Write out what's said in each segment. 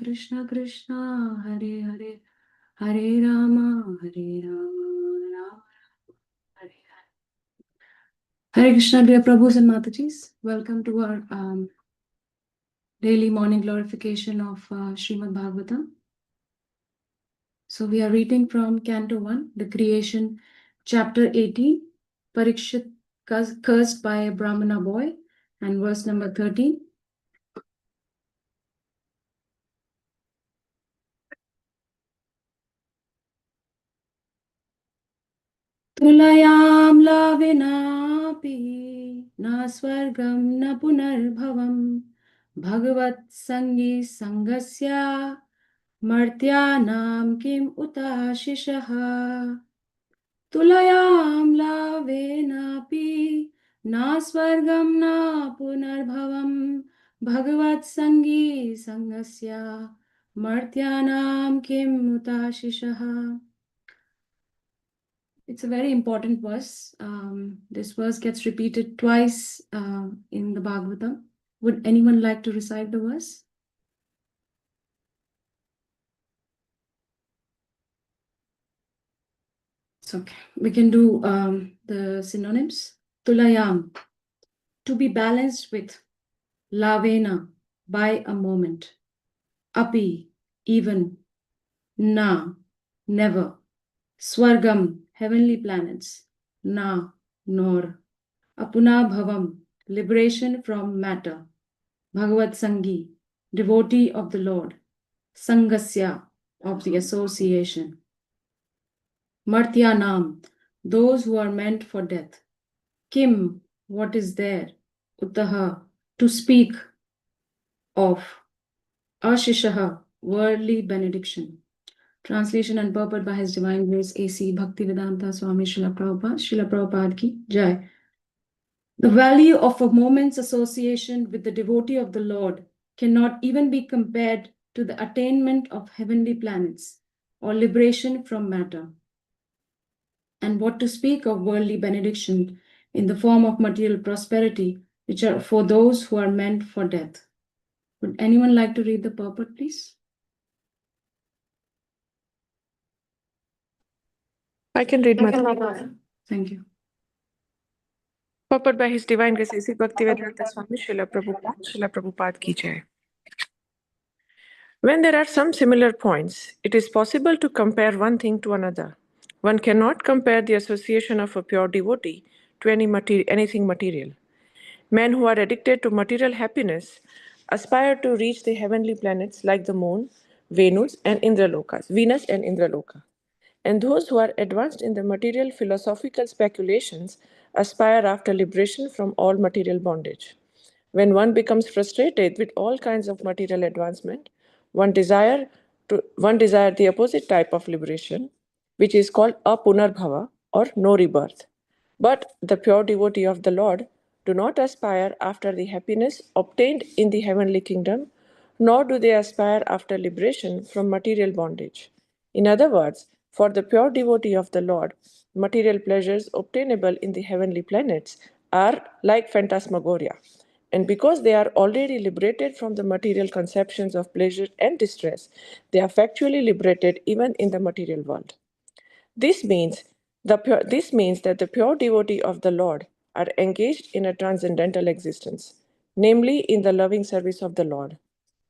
Krishna Krishna Hare Hare Hare Rama Rama Hare Hare. Hare Krishna, dear Prabhus and Matajis. Welcome to our daily morning glorification of Srīmad Bhāgavatam. So we are reading from Canto 1, the creation, chapter 18, Parīkṣit cursed by a Brāhmaṇa boy, and verse number 13. Tulayam lavinapi na swargam na punarbhavam bhagavat sangi sangasya martyanam kim utashishaha. Tulayam lavenapi na swargam na punarbhavam bhagavat sangi sangasya martyanam kim utashishaha. It's a very important verse. This verse gets repeated twice in the Bhagavatam. Would anyone like to recite the verse? It's okay. We can do the synonyms. Tulayam, to be balanced with. Lavena, by a moment. Api, even. Na, never. Swargam, heavenly planets. Na, nor. Apuna bhavam, liberation from matter. Bhagavat Sangi, devotee of the Lord. Sangasya, of the association. Martyanam, those who are meant for death. Kim, what is there? Uttaha, to speak of. Ashishaha, worldly benediction. Translation and purport by His Divine Grace A.C. Bhaktivedanta Swami Srila Prabhupada. Srila Prabhupada ki Jai. The value of a moment's association with the devotee of the Lord cannot even be compared to the attainment of heavenly planets or liberation from matter. And what to speak of worldly benediction in the form of material prosperity, which are for those who are meant for death. Would anyone like to read the purport, please? I can read Mataji. Thank you. Purport by His Divine Grace A.C. Bhaktivedanta Swami Srila Prabhupada ki Jai. When there are some similar points, it is possible to compare one thing to another. One cannot compare the association of a pure devotee to anything material. Men who are addicted to material happiness aspire to reach the heavenly planets like the moon, Venus and Indraloka. And those who are advanced in the material philosophical speculations aspire after liberation from all material bondage. When one becomes frustrated with all kinds of material advancement, one desire the opposite type of liberation, which is called apunarbhava or no rebirth. But the pure devotee of the Lord do not aspire after the happiness obtained in the heavenly kingdom, nor do they aspire after liberation from material bondage. In other words, for the pure devotee of the Lord, material pleasures obtainable in the heavenly planets are like phantasmagoria. And because they are already liberated from the material conceptions of pleasure and distress, they are factually liberated even in the material world. This means that the pure devotee of the Lord are engaged in a transcendental existence, namely in the loving service of the Lord,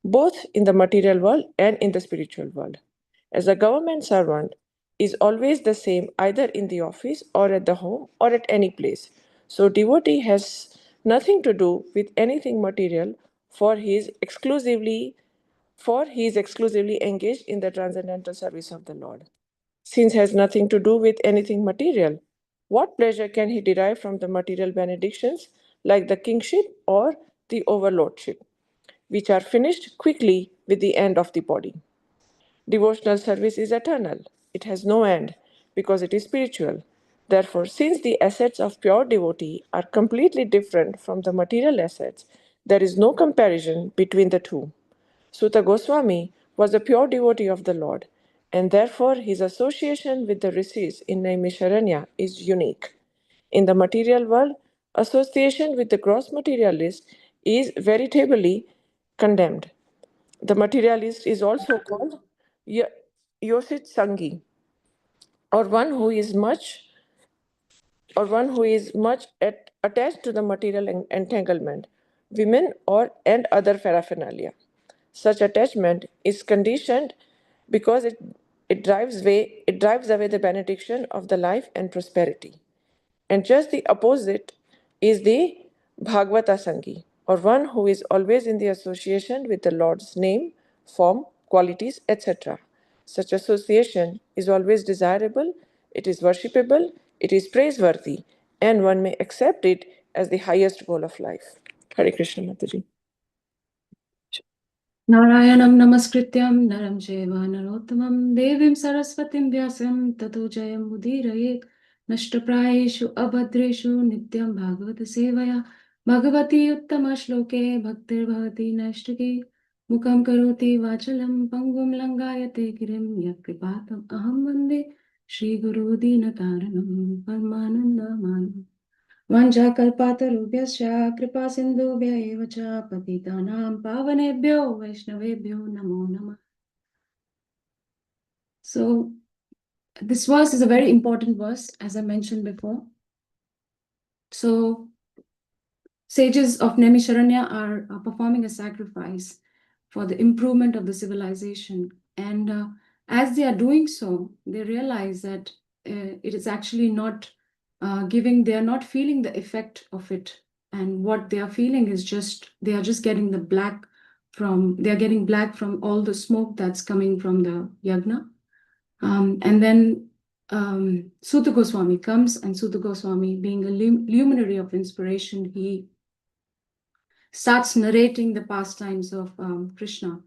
both in the material world and in the spiritual world. As a government servant is always the same either in the office or at the home or at any place. So devotee has nothing to do with anything material, for he is exclusively engaged in the transcendental service of the Lord. Since has nothing to do with anything material, what pleasure can he derive from the material benedictions like the kingship or the overlordship, which are finished quickly with the end of the body? Devotional service is eternal. It has no end because it is spiritual. Therefore, since the assets of pure devotee are completely different from the material assets, there is no comparison between the two. Suta Goswami was a pure devotee of the Lord, and therefore his association with the rishis in Naimisharanya is unique. In the material world, association with the gross materialist is veritably condemned. The materialist is also called Yosit Sangi, or one who is much attached to the material entanglement, women and other paraphernalia. Such attachment is conditioned because it drives away the benediction of the life and prosperity. And just the opposite is the Bhagavata Sangi, or one who is always in the association with the Lord's name, form, qualities, etc. Such association is always desirable, it is worshipable, it is praiseworthy, and one may accept it as the highest goal of life. Hare Krishna, Mataji. Narayanam namaskrityam naram chaiva narottamam devim saraswatim vyasam tato jayam mudirayet nashtaprayeshu abhadreshu nityam bhagavata sevaya bhagavati uttama shloke bhaktir bhavati nashtake mukam karoti vachalam pangum langayate girim yakripatam aham vande Shri Guru Dinataranam Paramanandamanam Vanchakalpatarubhyascha kripa sindhubhya eva cha patitanam pavanebhyo vaishnavebhyo namo namah. So this verse is a very important verse, as I mentioned before. So sages of Naimisharanya are performing a sacrifice for the improvement of the civilization, and as they are doing so, they realize that it is actually not they are not feeling the effect of it, and what they are feeling is they are just getting black from all the smoke that's coming from the yagna. And then Suta Goswami comes, and Suta Goswami, being a luminary of inspiration, he starts narrating the pastimes of Krishna.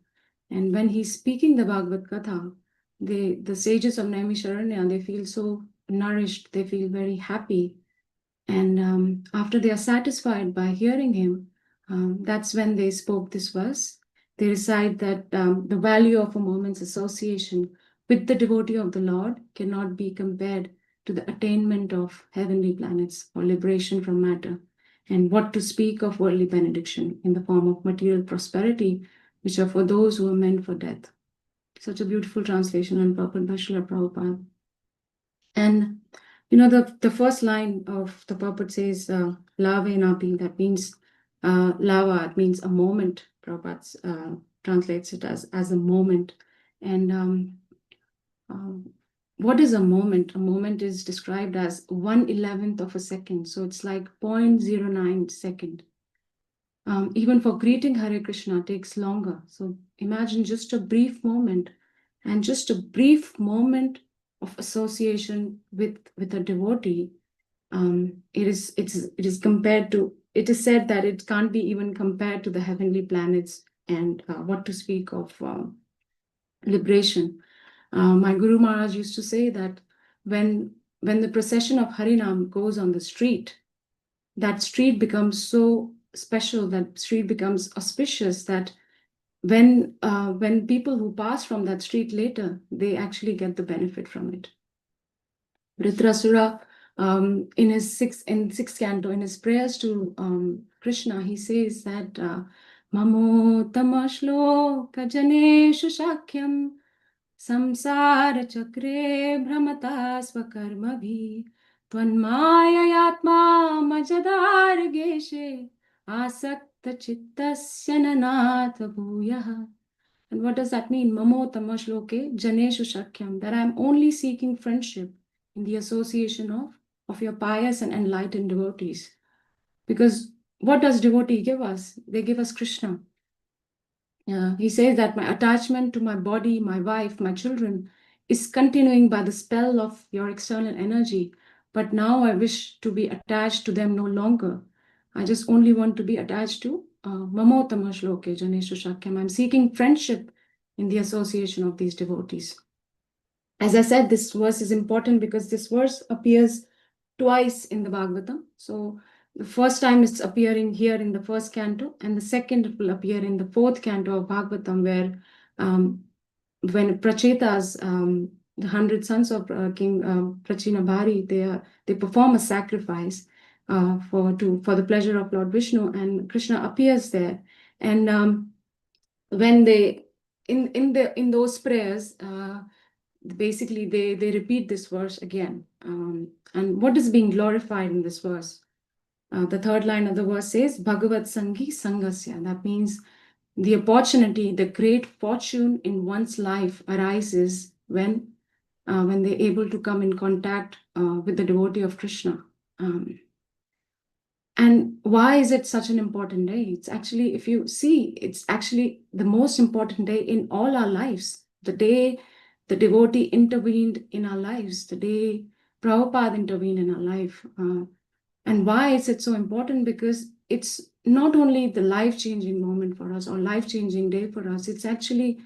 And when he's speaking the Bhagavad Katha, the sages of Naimisharanya, they feel so nourished, they feel very happy. And after they are satisfied by hearing him, that's when they spoke this verse. They recite that the value of a moment's association with the devotee of the Lord cannot be compared to the attainment of heavenly planets or liberation from matter. And what to speak of worldly benediction in the form of material prosperity, which are for those who are meant for death. Such a beautiful translation and purport by Srila Prabhupada. And the first line of the purport says, lave napi, that means lava, it means a moment. Prabhupada translates it as a moment. And what is a moment? A moment is described as 1/11th of a second. So it's like 0.09 second. Even for greeting Hare Krishna takes longer. So imagine just a brief moment, and just a brief moment of association with a devotee. It is compared to. It is said that it can't be even compared to the heavenly planets, and what to speak of liberation. My Guru Mahārāja used to say that when the procession of Harinam goes on the street, that street becomes so special, that street becomes auspicious, that when people who pass from that street later, they actually get the benefit from it. Vritrasura, in his sixth canto, in his prayers to Krishna, he says that Mamo tamashloka janeshu shakyam samsara chakre brahmata svakarmabhi Tvanmayayatma majadar geshe asakta chittasya nanatha bhuyaha. And what does that mean? Mamo tamashloke janeshu shakyam, that I am only seeking friendship in the association of your pious and enlightened devotees. Because what does devotee give us? They give us Krishna. He says that my attachment to my body, my wife, my children is continuing by the spell of your external energy. But now I wish to be attached to them no longer. I just only want to be attached to Mamo tamashloke janeshu shakyam. I'm seeking friendship in the association of these devotees. As I said, this verse is important because this verse appears twice in the Bhagavatam. So the first time it's appearing here in the first canto, and the second it will appear in the fourth canto of Bhagavatam, where when Prachetas, the 100 sons of King Prachina Bhari, they perform a sacrifice for the pleasure of Lord Vishnu, and Krishna appears there. And when they, in those prayers, basically they repeat this verse again. And what is being glorified in this verse? The third line of the verse says, Bhagavat Sanghi Sangasya. That means the opportunity, the great fortune in one's life arises when they're able to come in contact with the devotee of Krishna. And why is it such an important day? It's actually, if you see, it's actually the most important day in all our lives. The day the devotee intervened in our lives, the day Prabhupada intervened in our life. And why is it so important? Because it's not only the life-changing moment for us or life-changing day for us, it's actually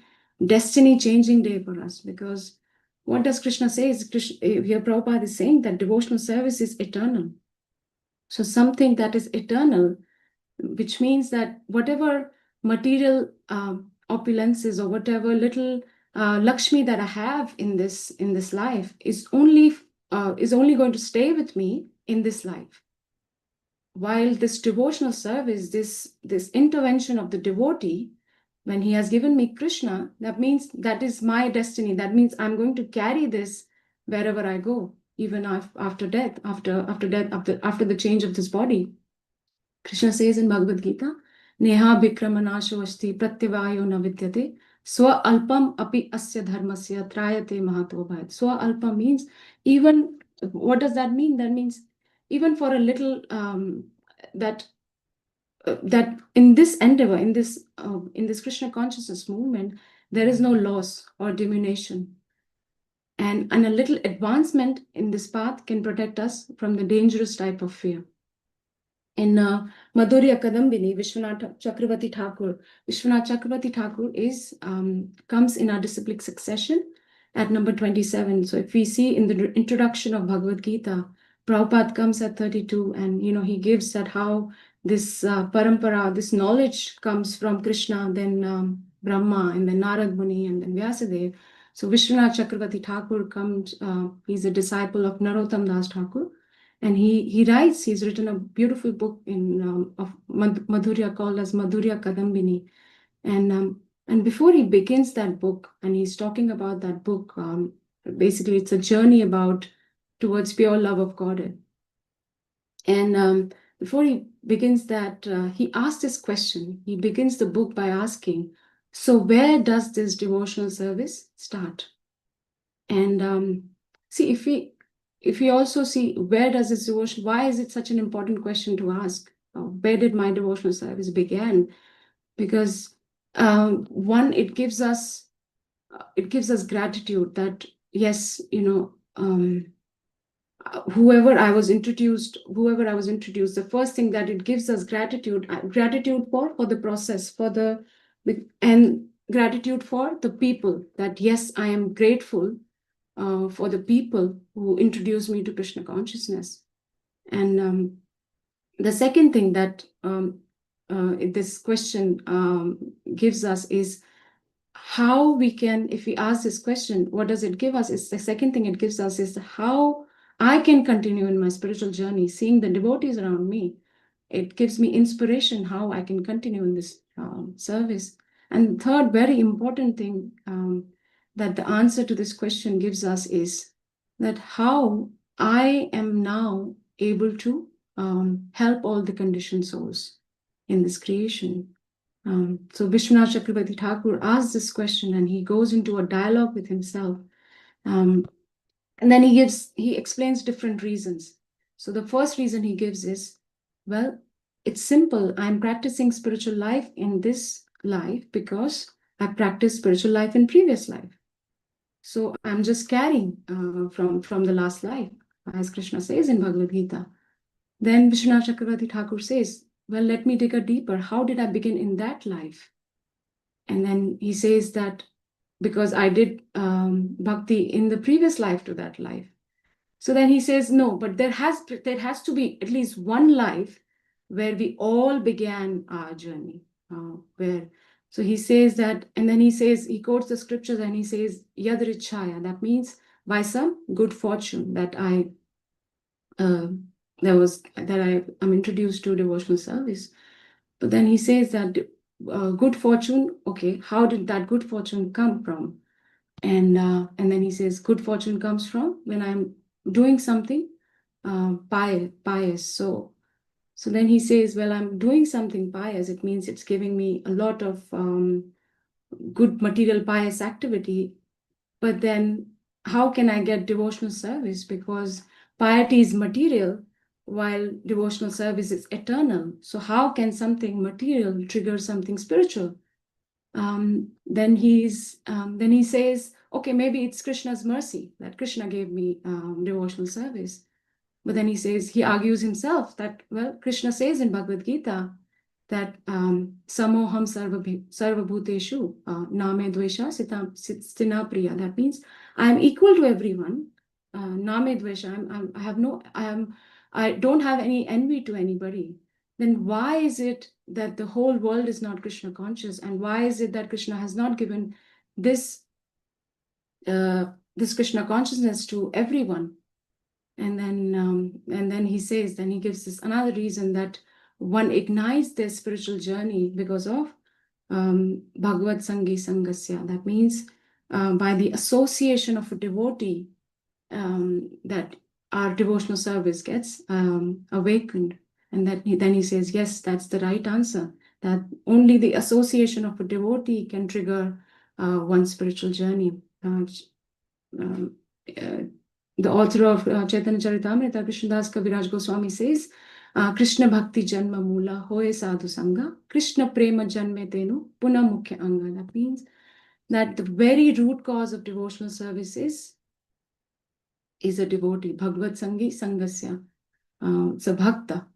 destiny-changing day for us. Because what does Krishna say? Here Prabhupada is saying that devotional service is eternal. So something that is eternal, which means that whatever material opulences or whatever little Lakshmi that I have in this life is only going to stay with me in this life. While this devotional service, this intervention of the devotee, when he has given me Krishna, that means that is my destiny. That means I'm going to carry this wherever I go, even after death, after the change of this body. Krishna says in Bhagavad Gita, Neha Vikramanasho Asti Pratyavayo na vidyate Swa Alpam Api Asya Dharmasya Trayate Mahato Bhayat. Swa Alpa means even, what does that mean? That means even for a little, that in this endeavor, in this Krishna consciousness movement, there is no loss or diminution. And a little advancement in this path can protect us from the dangerous type of fear. In Madhurya Kadambini, Vishwanath Chakravarti Thakur is comes in our disciplic succession at number 27. So if we see in the introduction of Bhagavad Gita, Prabhupada comes at 32, and he gives that how this parampara, this knowledge comes from Krishna, then Brahma, and then Narad Muni, and then Vyasadeva. So Vishwanath Chakravarti Thakur comes, he's a disciple of Narottam Das Thakur. And he's written a beautiful book of Madhurya called as Madhurya Kadambini. And before he begins that book, and he's talking about that book, basically it's a journey towards pure love of Godhead. And before he begins that, he asked this question. He begins the book by asking, so where does this devotional service start? And see, if we also see where does this devotion, why is it such an important question to ask? Where did my devotional service begin? Because one, it gives us gratitude that yes, whoever I was introduced, the first thing that it gives us gratitude for the process, and gratitude for the people, that yes, I am grateful for the people who introduced me to Krishna consciousness. And the second thing that this question gives us is how we can, if we ask this question, what does it give us? Is the second thing it gives us is how I can continue in my spiritual journey, seeing the devotees around me. It gives me inspiration how I can continue in this service. And third, very important thing that the answer to this question gives us is that how I am now able to help all the conditioned souls in this creation. So Vishwanath Chakravarti Thakur asks this question, and he goes into a dialogue with himself. And then he explains different reasons. So the first reason he gives is, well, it's simple. I'm practicing spiritual life in this life because I practiced spiritual life in previous life. So I'm just carrying from the last life, as Krishna says in Bhagavad Gita. Then Vishwanath Chakravarti Thakur says, well, let me dig a deeper. How did I begin in that life? And then he says that because I did bhakti in the previous life to that life. So then he says, no, but there has to be at least one life where we all began our journey. So he says that, and then he quotes the scriptures and he says, Yadrichaya, that means by some good fortune that I'm introduced to devotional service. But then he says that good fortune. Okay, how did that good fortune come from? And then he says, good fortune comes from when I'm doing something pious. So then he says, well, I'm doing something pious. It means it's giving me a lot of good material pious activity. But then how can I get devotional service? Because piety is material while devotional service is eternal. So how can something material trigger something spiritual? Then he says, okay, maybe it's Krishna's mercy that Krishna gave me devotional service. But then he argues himself that, well, Krishna says in Bhagavad Gita that samoham sarvabhuteshu name dvesha stina priya. That means I am equal to everyone. Name dvesha. I don't have any envy to anybody. Then why is it that the whole world is not Krishna conscious, and why is it that Krishna has not given this Krishna consciousness to everyone? And then he says, then he gives this another reason that one ignites their spiritual journey because of Bhagavad Sangi Sangasya. That means by the association of a devotee, that our devotional service gets awakened. And then he says, yes, that's the right answer, that only the association of a devotee can trigger one's spiritual journey. The author of Chaitanya Charitamrita, Krishnadas Kaviraj Goswami says, Krishna Bhakti Janma Mula Hoye Sadhu Sangha, Krishna Prema Janme Tenu Puna Mukhya Anga. That means that the very root cause of devotional service is a devotee, Bhagavad Sangi Sangasya, it's a bhakta.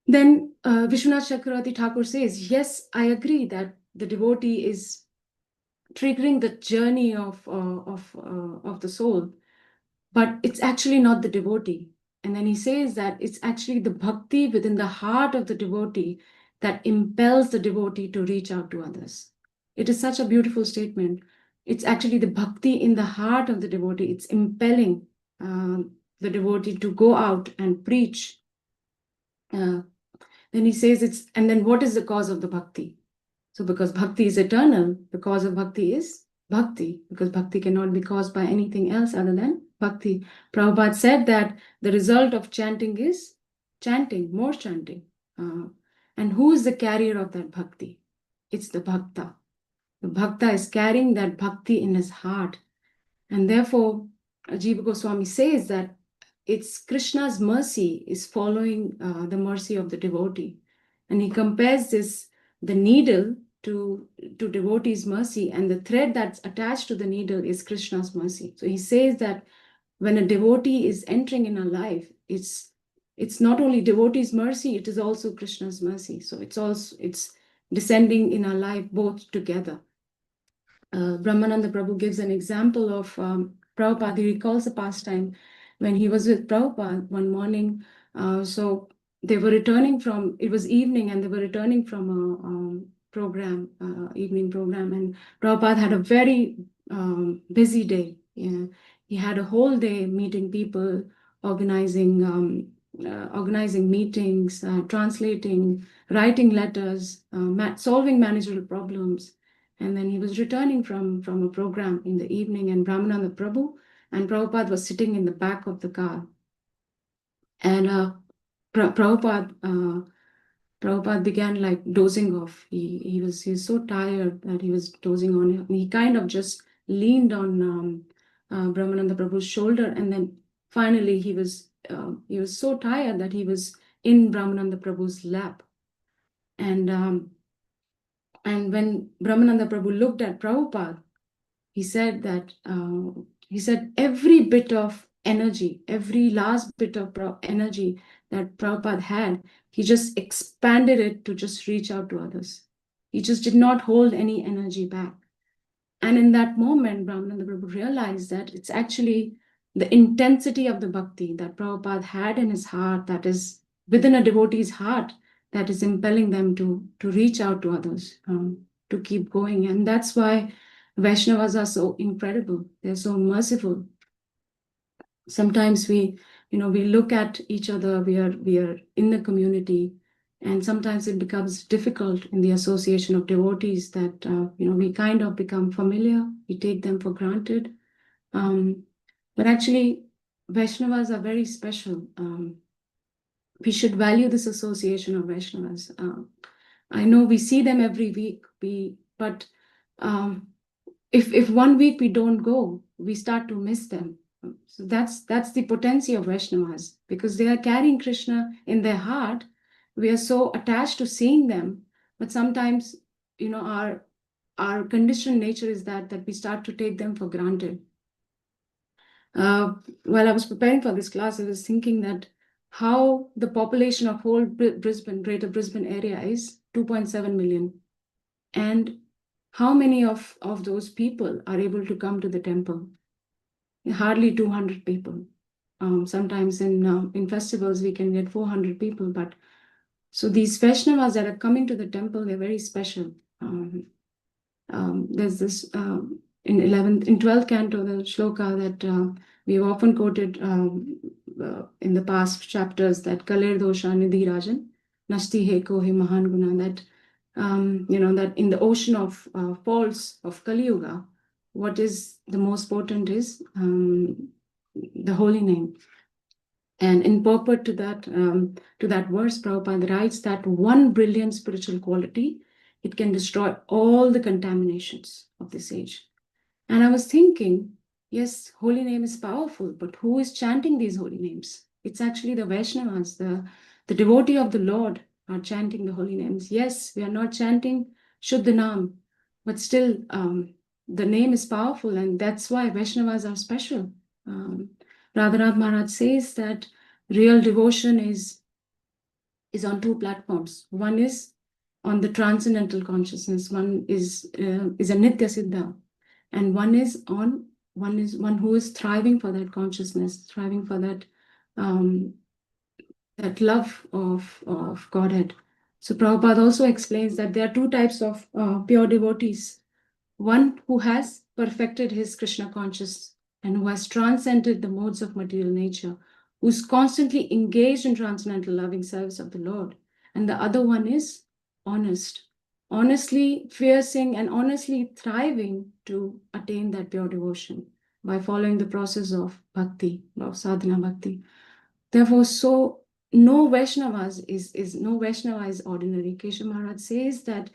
Then Vishwanath Chakravarti Thakur says, yes, I agree that the devotee is triggering the journey of the soul, but it's actually not the devotee. And then he says that it's actually the bhakti within the heart of the devotee that impels the devotee to reach out to others. It is such a beautiful statement. It's actually the bhakti in the heart of the devotee. It's impelling the devotee to go out and preach. Then he says and then what is the cause of the bhakti? So because bhakti is eternal, the cause of bhakti is bhakti, because bhakti cannot be caused by anything else other than bhakti. Prabhupada said that the result of chanting is chanting, more chanting. And who is the carrier of that bhakti? It's the bhakta. The bhakta is carrying that bhakti in his heart. And therefore, Jiva Goswami says that it's Krishna's mercy is following the mercy of the devotee. And he compares the needle to devotee's mercy, and the thread that's attached to the needle is Krishna's mercy. So he says that when a devotee is entering in our life, it's not only devotee's mercy, it is also Krishna's mercy. So it's descending in our life both together. Brahmananda Prabhu gives an example of Prabhupada. He recalls a pastime when he was with Prabhupada one morning. So they were returning from, it was evening, and they were returning from a evening program. And Prabhupada had a very busy day. Yeah. He had a whole day meeting people, organizing meetings, translating, writing letters, solving managerial problems. And then he was returning from a program in the evening, and Brahmananda Prabhu and Prabhupada was sitting in the back of the car. And Prabhupada began like dozing off. He was so tired that he was dozing on. He kind of just leaned on Brahmananda Prabhu's shoulder, and then finally he was so tired that he was in Brahmananda Prabhu's lap. And when Brahmananda Prabhu looked at Prabhupada, he said that every bit of energy, every last bit of energy that Prabhupada had, he just expanded it to just reach out to others. He just did not hold any energy back. And in that moment, Brahmananda Prabhu realized that it's actually the intensity of the bhakti that Prabhupada had in his heart, that is within a devotee's heart, that is impelling them to reach out to others, to keep going. And that's why Vaishnavas are so incredible. They're so merciful. Sometimes we look at each other. We are in the community, And sometimes it becomes difficult in the association of devotees that, we kind of become familiar, we take them for granted. But actually, Vaishnavas are very special. We should value this association of Vaishnavas. I know we see them every week, but if 1 week we don't go, we start to miss them. So that's the potency of Vaishnavas, because they are carrying Krishna in their heart. We are so attached to seeing them, but sometimes, our conditioned nature is that we start to take them for granted. While I was preparing for this class, I was thinking that how the population of whole Greater Brisbane area is 2.7 million. And how many of those people are able to come to the temple? Hardly 200 people. Sometimes in festivals, we can get 400 people. But so these Vaishnavas that are coming to the temple, they're very special. There's this in 12th canto, the shloka that we've often quoted in the past chapters, that Kaler dosha nidhi rajan nashti heko he mahan guna, that that in the ocean of faults of Kali Yuga, what is the most potent is the holy name. And in purport to that verse, Prabhupada writes that one brilliant spiritual quality, it can destroy all the contaminations of this age. And I was thinking, yes, holy name is powerful, but who is chanting these holy names? It's actually the Vaishnavas, the devotee of the Lord are chanting the holy names. Yes, we are not chanting Shuddha Nam, but still the name is powerful, and that's why Vaishnavas are special. Radhanath Maharaj says that real devotion is on two platforms. One is on the transcendental consciousness. One is a Nitya Siddha, and one who is thriving for that consciousness, thriving for that that love of Godhead. So Prabhupada also explains that there are two types of pure devotees. One who has perfected his Krishna consciousness and who has transcended the modes of material nature, who is constantly engaged in transcendental loving service of the Lord. And the other one is honest, honestly fiercing and honestly thriving to attain that pure devotion by following the process of bhakti, of sadhana bhakti. Therefore, so no Vaishnava is ordinary. Keshav Maharaj says that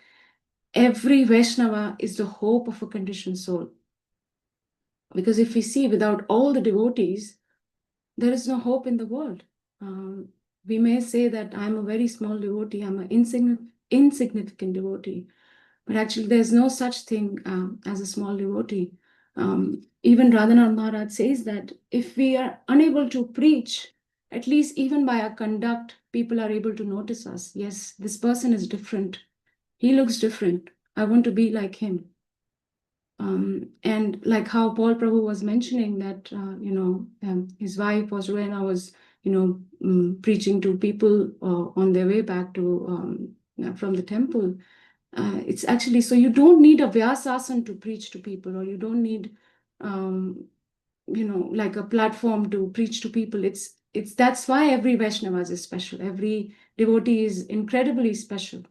every Vaishnava is the hope of a conditioned soul. Because if we see, without all the devotees, there is no hope in the world. We may say that I'm a very small devotee, I'm an insignificant devotee, but actually there's no such thing as a small devotee. Even Radhanath Maharaj says that if we are unable to preach, at least even by our conduct, people are able to notice us. Yes, this person is different. He looks different. I want to be like him. And like how Paul Prabhu was mentioning that, his wife was when I was, preaching to people on their way back to from the temple. It's actually, so you don't need a Vyasasana to preach to people, or you don't need, like a platform to preach to people. That's why every Vaishnava is special. Every devotee is incredibly special.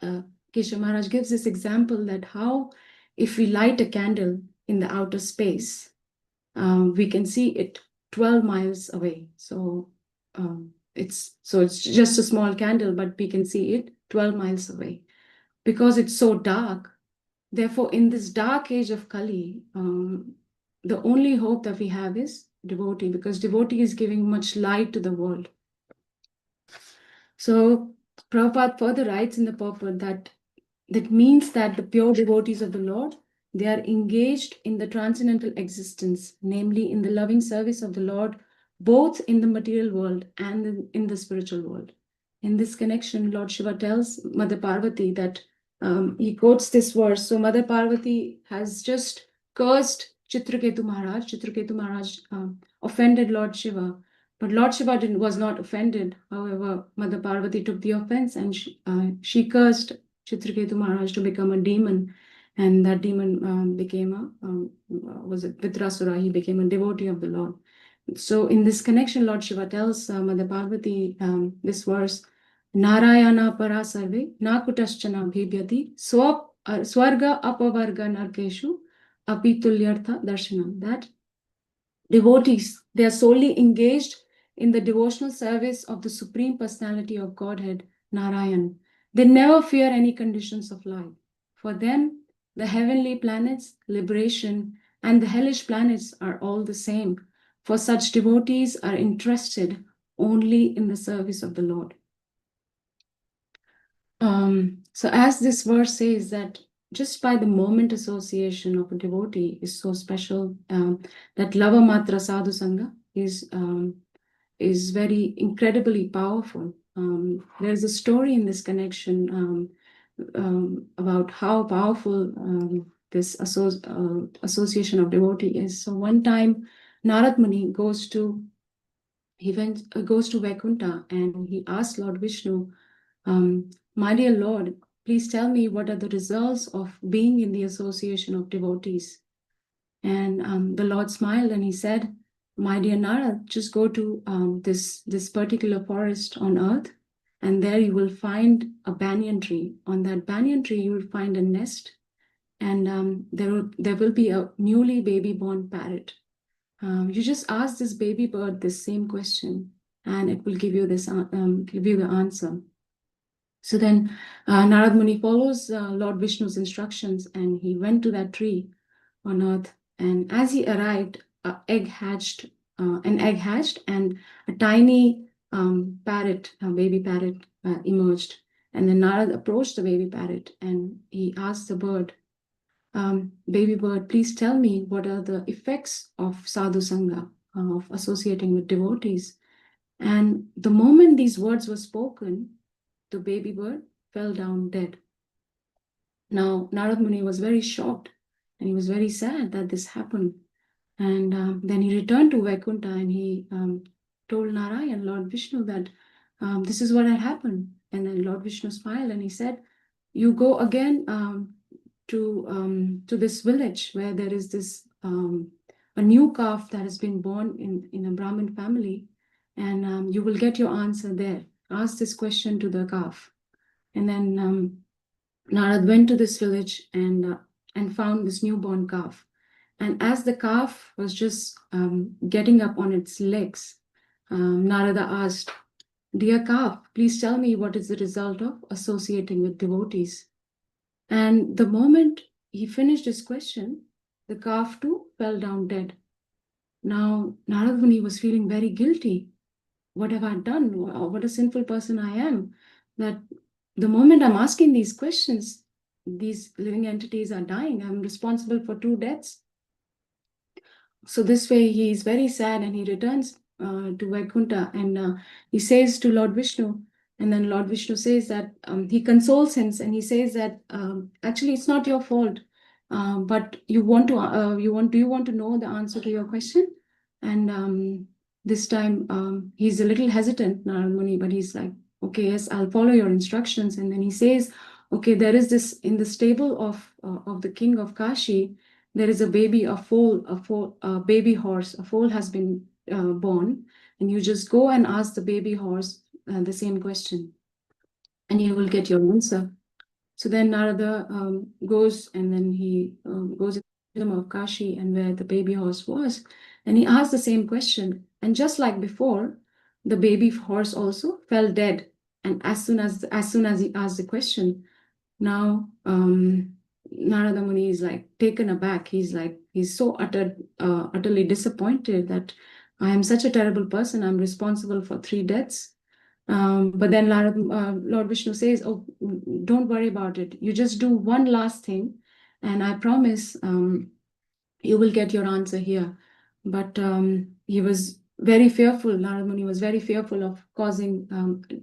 Keshav Maharaj gives this example that how if we light a candle in the outer space, we can see it 12 miles away. So it's just a small candle, but we can see it 12 miles away because it's so dark. Therefore, in this dark age of Kali, the only hope that we have is devotee, because devotee is giving much light to the world. So Prabhupada further writes in the purport that means that the pure devotees of the Lord, they are engaged in the transcendental existence, namely in the loving service of the Lord, both in the material world and in the spiritual world. In this connection, Lord Shiva tells Mother Parvati that he quotes this verse. So Mother Parvati has just cursed Chitraketu Maharaj. Chitraketu Maharaj offended Lord Shiva, but Lord Shiva was not offended. However, Mother Parvati took the offense and she cursed Chitraketu Maharaj to become a demon, and that demon became was it Vitrasura? He became a devotee of the Lord. So in this connection, Lord Shiva tells Mother Parvati this verse Narayana para sarve nakutaschana bhibyati swarga apavarga narkeshu apitulyartha darshanam. That devotees, they are solely engaged in the devotional service of the Supreme Personality of Godhead, Narayan. They never fear any conditions of life. For them, the heavenly planets, liberation, and the hellish planets are all the same. For such devotees are interested only in the service of the Lord. So as this verse says that just by the moment association of a devotee is so special, that lava matra sadhu sangha is very incredibly powerful. There's a story in this connection about how powerful this association of devotee is. So one time, Narad Muni goes to Vaikuntha and he asks Lord Vishnu, my dear Lord, please tell me what are the results of being in the association of devotees. And the Lord smiled and he said, my dear Narad, just go to this particular forest on earth, and there you will find a banyan tree. On that banyan tree, you will find a nest, and there will be a newly baby born parrot. You just ask this baby bird this same question, and it will give you the answer. So then Narad Muni follows Lord Vishnu's instructions, and he went to that tree on earth. And as he arrived, an egg hatched, and a tiny baby parrot emerged. And then Narad approached the baby parrot, and he asked the bird, baby bird, please tell me what are the effects of sadhu sangha, of associating with devotees. And the moment these words were spoken, the baby bird fell down dead. Now, Narad Muni was very shocked and he was very sad that this happened. And then he returned to Vaikuntha and he told Narayan, Lord Vishnu, that this is what had happened. And then Lord Vishnu smiled and he said, you go again to this village where there is this a new calf that has been born in a Brahmin family, and you will get your answer there. Ask this question to the calf. And then Narad went to this village and found this newborn calf. And as the calf was just getting up on its legs, Narada asked, dear calf, please tell me what is the result of associating with devotees. And the moment he finished his question, the calf too fell down dead. Now, Narad Muni was feeling very guilty. What have I done? What a sinful person I am. That the moment I'm asking these questions, these living entities are dying. I'm responsible for 2 deaths. So this way he is very sad and he returns to Vaikuntha and he says to Lord Vishnu, and then Lord Vishnu says that he consoles him and he says that actually it's not your fault, but do you want to know the answer to your question? And this time he's a little hesitant, Narad Muni, but he's like, okay, yes, I'll follow your instructions. And then he says, okay, there is this in the stable of the king of Kashi. There is a baby, a baby horse. A foal has been born, and you just go and ask the baby horse the same question, and you will get your answer. So then Narada goes, and then he goes to the kingdom of Kashi, and where the baby horse was, and he asked the same question. And just like before, the baby horse also fell dead. And as soon as he asked the question, now Narada Muni is like taken aback. He's so utterly disappointed that I am such a terrible person. I'm responsible for 3 deaths. But then Lord Vishnu says, oh, don't worry about it. You just do one last thing, and I promise you will get your answer here. But he was very fearful. Narada Muni was very fearful of causing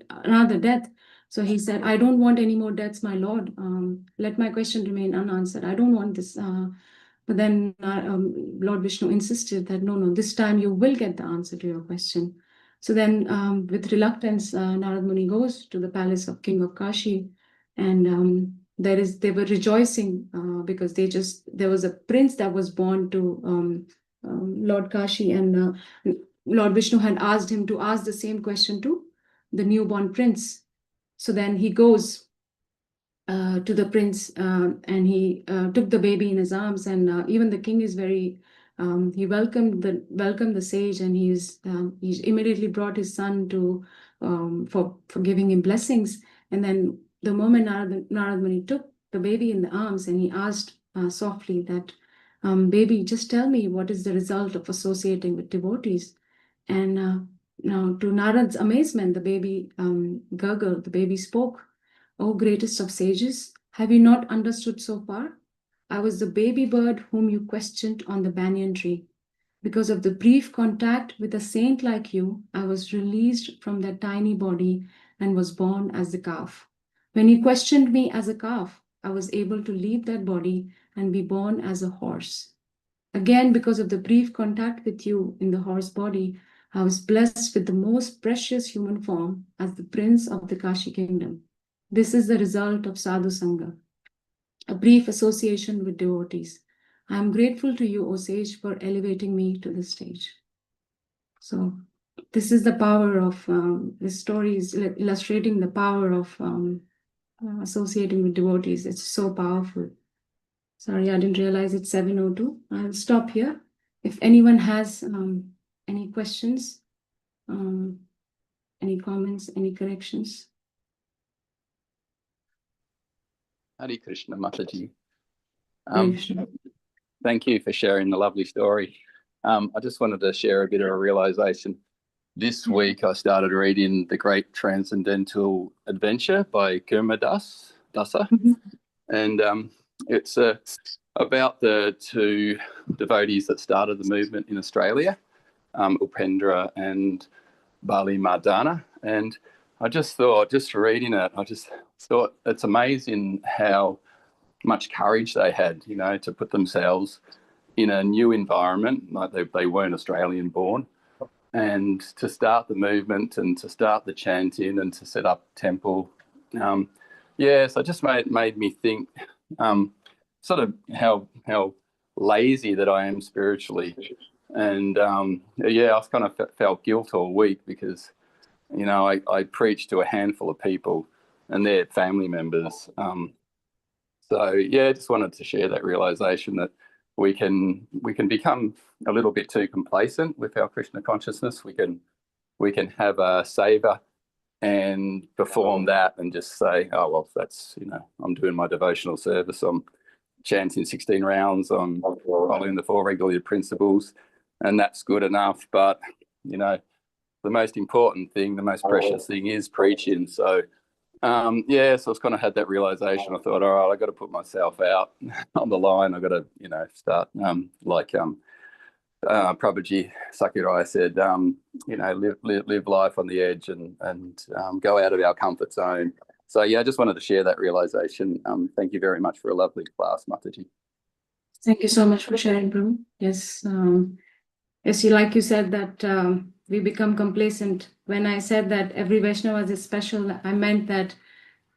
another death. So he said, I don't want any more deaths, my lord. Let my question remain unanswered. I don't want this. But then Lord Vishnu insisted that, no, this time you will get the answer to your question. So then with reluctance, Narad Muni goes to the palace of King of Kashi, and they were rejoicing because there was a prince that was born to Lord Kashi, and Lord Vishnu had asked him to ask the same question to the newborn prince. So then he goes to the prince, and he took the baby in his arms, and even the king is very, he welcomed the sage, and he immediately brought his son to for giving him blessings. And then the moment Narad Muni took the baby in the arms, and he asked softly that, baby, just tell me what is the result of associating with devotees. And now, to Narad's amazement, the baby gurgled, the baby spoke. O greatest of sages, have you not understood so far? I was the baby bird whom you questioned on the banyan tree. Because of the brief contact with a saint like you, I was released from that tiny body and was born as the calf. When you questioned me as a calf, I was able to leave that body and be born as a horse. Again, because of the brief contact with you in the horse body, I was blessed with the most precious human form as the prince of the Kashi kingdom. This is the result of Sadhu Sangha, a brief association with devotees. I am grateful to you, O sage, for elevating me to this stage. So this is the power of, this story is illustrating the power of associating with devotees. It's so powerful. Sorry, I didn't realize it's 7:02. I'll stop here. If anyone has any questions, any comments, any corrections. Hare Krishna, Mataji. Hare Krishna. Thank you for sharing the lovely story. I just wanted to share a bit of a realization. This week I started reading The Great Transcendental Adventure by Gurmadas Dasa. And it's about the two devotees that started the movement in Australia, Upendra and Bali Mardana. And I just thought, just reading it, I just thought it's amazing how much courage they had, you know, to put themselves in a new environment, like they weren't Australian born, and to start the movement and to start the chanting and to set up temple. So it just made me think sort of how lazy that I am spiritually. And I've kind of felt guilt all week because, you know, I preach to a handful of people and their family members. I just wanted to share that realization that we can become a little bit too complacent with our Krishna consciousness. We can have a savor and perform that and just say, oh, well, that's, you know, I'm doing my devotional service, I'm chanting 16 rounds, I'm following the 4 regulated principles, and that's good enough. But, you know, the most important thing, the most precious thing is preaching. So, so I kind of had that realization. I thought, all right, I've got to put myself out on the line. I've got to, you know, start Prabhuji Sakurai said, you know, live life on the edge and go out of our comfort zone. So, I just wanted to share that realization. Thank you very much for a lovely class, Mataji. Thank you so much for sharing, Prabhu. Yes, like you said that we become complacent. When I said that every Vaishnava is special, I meant that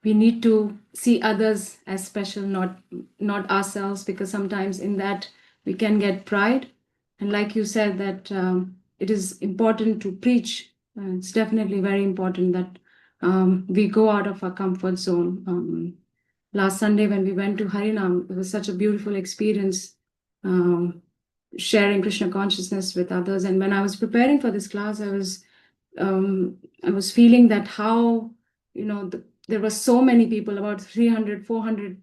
we need to see others as special, not ourselves, because sometimes in that we can get pride. And like you said that it is important to preach. It's definitely very important that we go out of our comfort zone. Last Sunday when we went to Harinam, it was such a beautiful experience, sharing Krishna consciousness with others. And when I was preparing for this class, I was feeling that how, you know, there were so many people, about 300, 400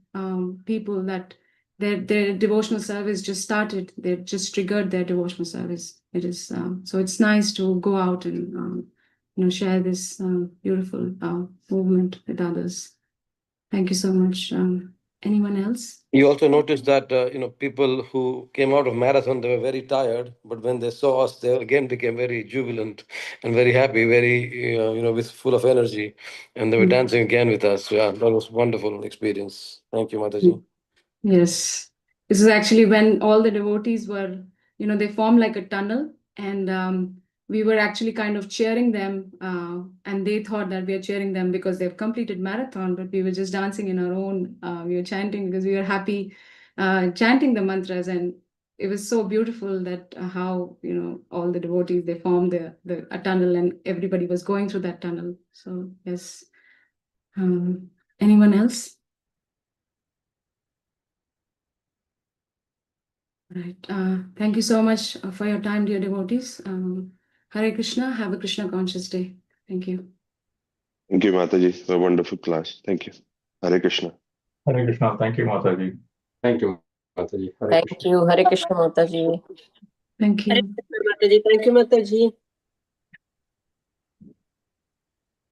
people, that their devotional service just started. They just triggered their devotional service. It is so it's nice to go out and you know, share this beautiful movement with others. Thank you so much. Anyone else? You also noticed that, you know, people who came out of marathon, they were very tired, but when they saw us, they again became very jubilant and very happy, very, you know, with full of energy. And they were dancing again with us. Yeah, that was a wonderful experience. Thank you, Mataji. Yes. This is actually when all the devotees were, you know, they formed like a tunnel, and we were actually kind of cheering them, and they thought that we are cheering them because they've completed marathon, but we were just dancing in our own, we were chanting because we were happy, chanting the mantras. And it was so beautiful that how, you know, all the devotees, they formed a tunnel and everybody was going through that tunnel. So yes, Anyone else? Right. Thank you so much for your time, dear devotees. Hare Krishna. Have a Krishna conscious day. Thank you. Thank you, Mataji. A wonderful class. Thank you. Hare Krishna. Hare Krishna. Thank you, Mataji. Thank you, Mataji. Hare Thank Krishna. you. Hare Krishna, Mataji. Thank Hare you. Krishna, Mataji. Thank you, Mataji.